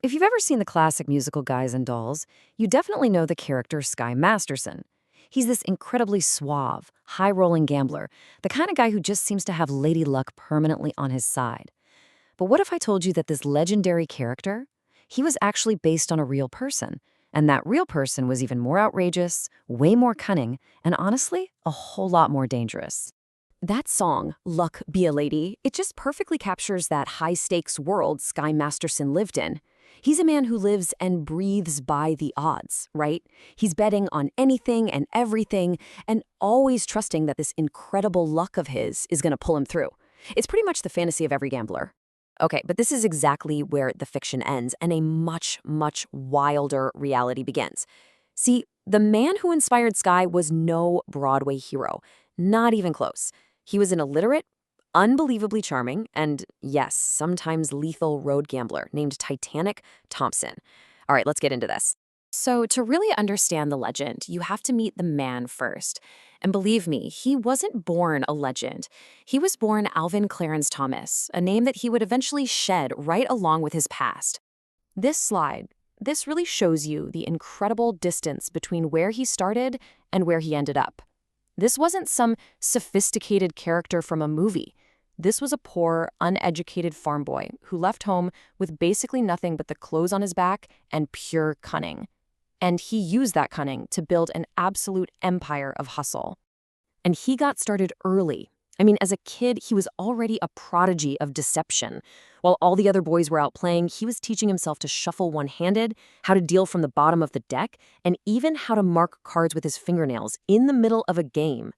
If you've ever seen the classic musical Guys and Dolls, you definitely know the character Sky Masterson. He's this incredibly suave, high-rolling gambler, the kind of guy who just seems to have Lady Luck permanently on his side. But what if I told you that this legendary character, he was actually based on a real person, and that real person was even more outrageous, way more cunning, and honestly, a whole lot more dangerous? That song, Luck Be a Lady, it just perfectly captures that high-stakes world Sky Masterson lived in. He's a man who lives and breathes by the odds, right? He's betting on anything and everything and always trusting that this incredible luck of his is going to pull him through. It's pretty much the fantasy of every gambler. Okay, but this is exactly where the fiction ends and a much, much wilder reality begins. See, the man who inspired Sky was no Broadway hero, not even close. He was an illiterate, unbelievably charming, and yes, sometimes lethal road gambler named Titanic Thompson. All right, let's get into this. So to really understand the legend, you have to meet the man first. And believe me, he wasn't born a legend. He was born Alvin Clarence Thomas, a name that he would eventually shed right along with his past. This slide, this really shows you the incredible distance between where he started and where he ended up. This wasn't some sophisticated character from a movie. This was a poor, uneducated farm boy who left home with basically nothing but the clothes on his back and pure cunning. And he used that cunning to build an absolute empire of hustle. And he got started early. I mean, as a kid, he was already a prodigy of deception. While all the other boys were out playing, he was teaching himself to shuffle one-handed, how to deal from the bottom of the deck, and even how to mark cards with his fingernails in the middle of a game.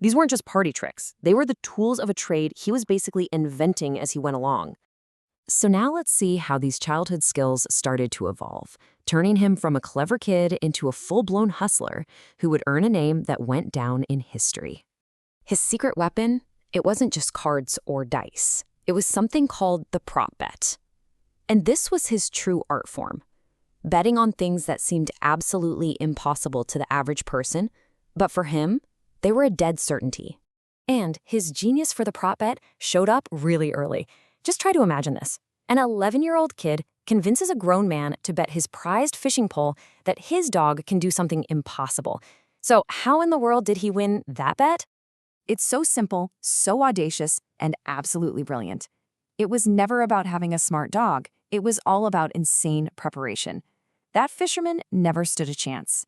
These weren't just party tricks. They were the tools of a trade he was basically inventing as he went along. So now let's see how these childhood skills started to evolve, turning him from a clever kid into a full-blown hustler who would earn a name that went down in history. His secret weapon? It wasn't just cards or dice. It was something called the prop bet. And this was his true art form, betting on things that seemed absolutely impossible to the average person, but for him, they were a dead certainty. And his genius for the prop bet showed up really early. Just try to imagine this. An 11-year-old kid convinces a grown man to bet his prized fishing pole that his dog can do something impossible. So how in the world did he win that bet? It's so simple, so audacious, and absolutely brilliant. It was never about having a smart dog. It was all about insane preparation. That fisherman never stood a chance.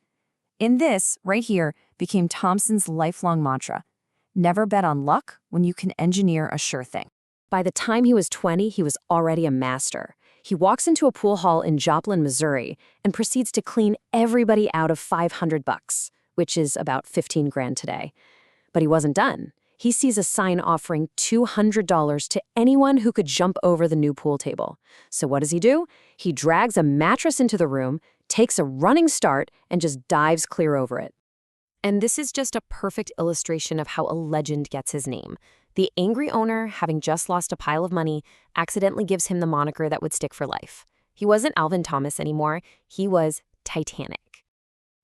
In this, right here, became Thompson's lifelong mantra. Never bet on luck when you can engineer a sure thing. By the time he was 20, he was already a master. He walks into a pool hall in Joplin, Missouri, and proceeds to clean everybody out of $500, which is about 15 grand today. But he wasn't done. He sees a sign offering $200 to anyone who could jump over the new pool table. So what does he do? He drags a mattress into the room, takes a running start, and just dives clear over it. And this is just a perfect illustration of how a legend gets his name. The angry owner, having just lost a pile of money, accidentally gives him the moniker that would stick for life. He wasn't Alvin Thomas anymore. He was Titanic.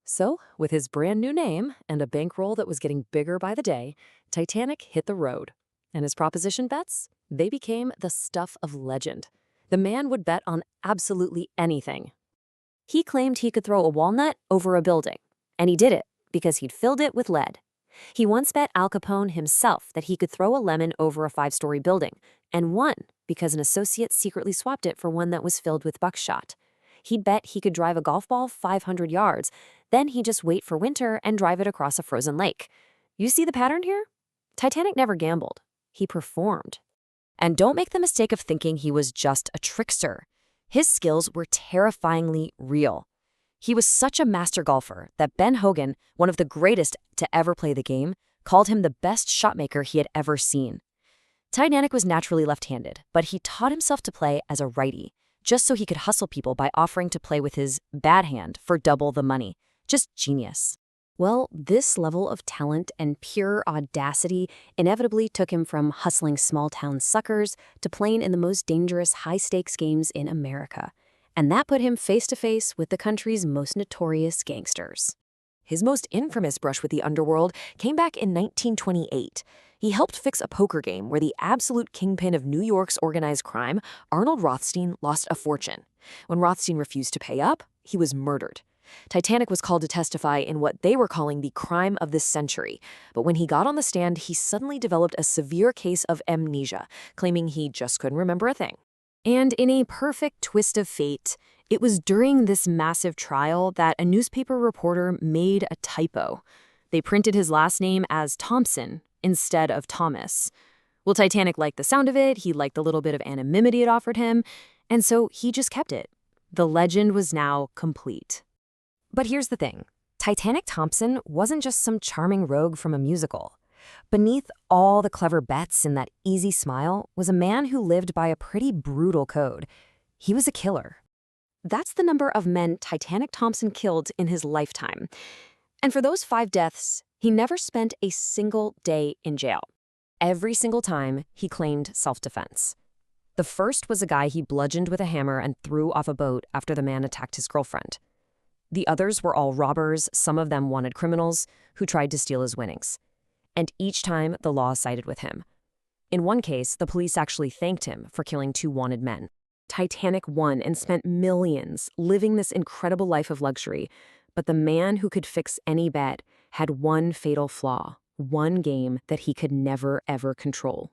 So, with his brand new name and a bankroll that was getting bigger by the day, Titanic hit the road. And his proposition bets? They became the stuff of legend. The man would bet on absolutely anything. He claimed he could throw a walnut over a building. And he did it because he'd filled it with lead. He once bet Al Capone himself that he could throw a lemon over a 5-story building, and won because an associate secretly swapped it for one that was filled with buckshot. He'd bet he could drive a golf ball 500 yards, then he'd just wait for winter and drive it across a frozen lake. You see the pattern here? Titanic never gambled. He performed. And don't make the mistake of thinking he was just a trickster. His skills were terrifyingly real. He was such a master golfer that Ben Hogan, one of the greatest to ever play the game, called him the best shotmaker he had ever seen. Titanic was naturally left-handed, but he taught himself to play as a righty, just so he could hustle people by offering to play with his bad hand for double the money. Just genius. Well, this level of talent and pure audacity inevitably took him from hustling small-town suckers to playing in the most dangerous high-stakes games in America. And that put him face-to-face with the country's most notorious gangsters. His most infamous brush with the underworld came back in 1928. He helped fix a poker game where the absolute kingpin of New York's organized crime, Arnold Rothstein, lost a fortune. When Rothstein refused to pay up, he was murdered. Titanic was called to testify in what they were calling the crime of the century. But when he got on the stand, he suddenly developed a severe case of amnesia, claiming he just couldn't remember a thing. And in a perfect twist of fate, it was during this massive trial that a newspaper reporter made a typo. They printed his last name as Thompson instead of Thomas. Well, Titanic liked the sound of it, he liked the little bit of anonymity it offered him, and so he just kept it. The legend was now complete. But here's the thing. Titanic Thompson wasn't just some charming rogue from a musical. Beneath all the clever bets and that easy smile was a man who lived by a pretty brutal code. He was a killer. That's the number of men Titanic Thompson killed in his lifetime. And for those 5 deaths, he never spent a single day in jail. Every single time, he claimed self-defense. The first was a guy he bludgeoned with a hammer and threw off a boat after the man attacked his girlfriend. The others were all robbers, some of them wanted criminals, who tried to steal his winnings. And each time, the law sided with him. In one case, the police actually thanked him for killing 2 wanted men. Titanic won and spent millions living this incredible life of luxury, but the man who could fix any bet had one fatal flaw, one game that he could never, ever control.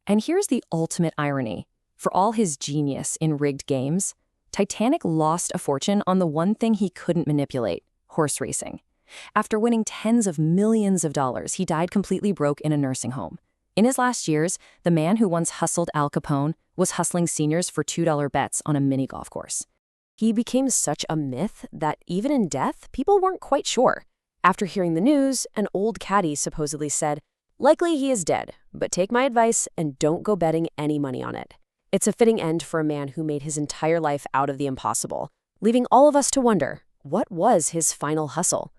And here's the ultimate irony. For all his genius in rigged games, Titanic lost a fortune on the one thing he couldn't manipulate, horse racing. After winning tens of millions of dollars, he died completely broke in a nursing home. In his last years, the man who once hustled Al Capone was hustling seniors for $2 bets on a mini golf course. He became such a myth that even in death, people weren't quite sure. After hearing the news, an old caddy supposedly said, "Likely he is dead, but take my advice and don't go betting any money on it." It's a fitting end for a man who made his entire life out of the impossible, leaving all of us to wonder, what was his final hustle?